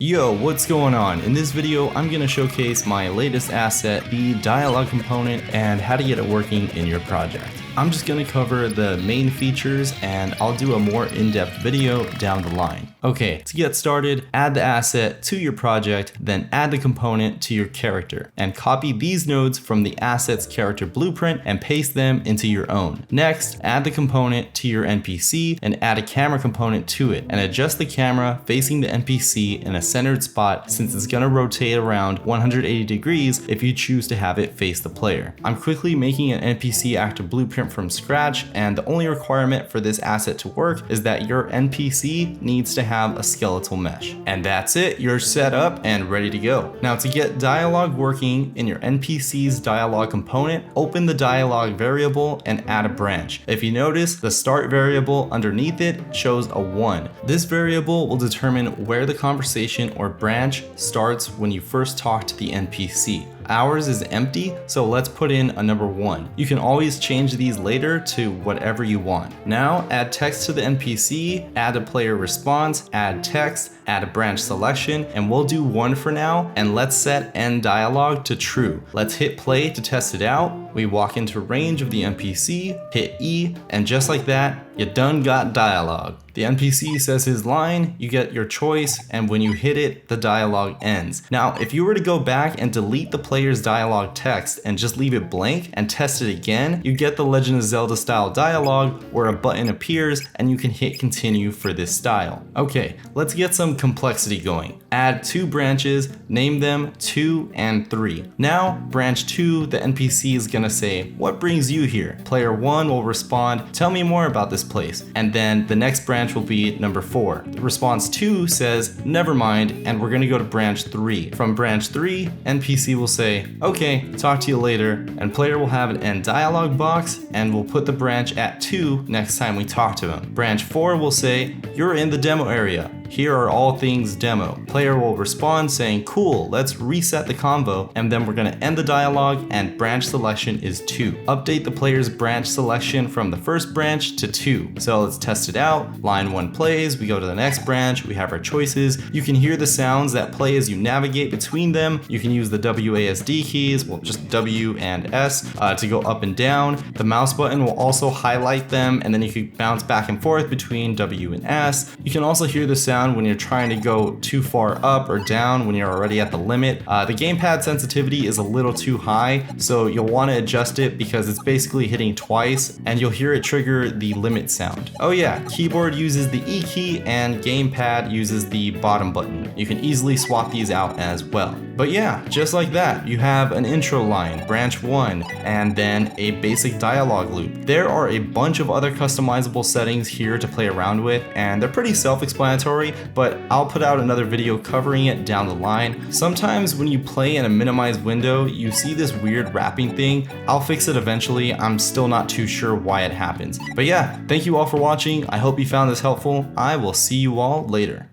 Yo, what's going on? In this video, I'm going to showcase my latest asset, the dialogue component, and how to get it working in your project. I'm just going to cover the main features and I'll do a more in-depth video down the line. Okay, to get started, add the asset to your project, then add the component to your character, and copy these nodes from the asset's character blueprint and paste them into your own. Next, add the component to your NPC and add a camera component to it, and adjust the camera facing the NPC in a centered spot since it's going to rotate around 180 degrees if you choose to have it face the player. I'm quickly making an NPC actor blueprint from scratch, and the only requirement for this asset to work is that your NPC needs to have a skeletal mesh. And that's it, you're set up and ready to go. Now to get dialogue working in your NPC's dialogue component, open the dialogue variable and add a branch. If you notice, the start variable underneath it shows a 1. This variable will determine where the conversation or branch starts when you first talk to the NPC. Ours is empty, so let's put in a number 1. You can always change these later to whatever you want. Now add text to the NPC, add a player response, add text, add a branch selection, and we'll do 1 for now, and let's set end dialogue to true. Let's hit play to test it out. We walk into range of the NPC, hit E, and just like that, you done got dialogue. The NPC says his line, you get your choice, and when you hit it, the dialogue ends. Now, if you were to go back and delete the player's dialogue text and just leave it blank and test it again, you get the Legend of Zelda style dialogue where a button appears and you can hit continue for this style. Okay, let's get some complexity going. Add 2 branches, name them 2 and 3. Now, branch 2, the NPC is gonna say, what brings you here? Player 1 will respond, tell me more about this place. And then the next branch will be number 4. The response 2 says, never mind, and we're gonna go to branch 3. From branch 3, NPC will say, okay, talk to you later, and player will have an end dialogue box, and we'll put the branch at 2 next time we talk to him. Branch 4 will say, you're in the demo area. Here are all things demo. Player will respond saying, cool, let's reset the convo, and then we're gonna end the dialogue and branch selection is 2. Update the player's branch selection from the first branch to 2. So let's test it out. Line 1 plays, we go to the next branch, we have our choices. You can hear the sounds that play as you navigate between them. You can use the WASD keys, well just W and S to go up and down. The mouse button will also highlight them, and then you can bounce back and forth between W and S. You can also hear the sound when you're trying to go too far up or down when you're already at the limit. The gamepad sensitivity is a little too high, so you'll want to adjust it because it's basically hitting twice and you'll hear it trigger the limit sound. Oh yeah, keyboard uses the E key and gamepad uses the bottom button. You can easily swap these out as well. But yeah, just like that, you have an intro line, branch 1, and then a basic dialogue loop. There are a bunch of other customizable settings here to play around with, and they're pretty self-explanatory, but I'll put out another video covering it down the line. Sometimes when you play in a minimized window, you see this weird wrapping thing. I'll fix it eventually. I'm still not too sure why it happens. But yeah, thank you all for watching. I hope you found this helpful. I will see you all later.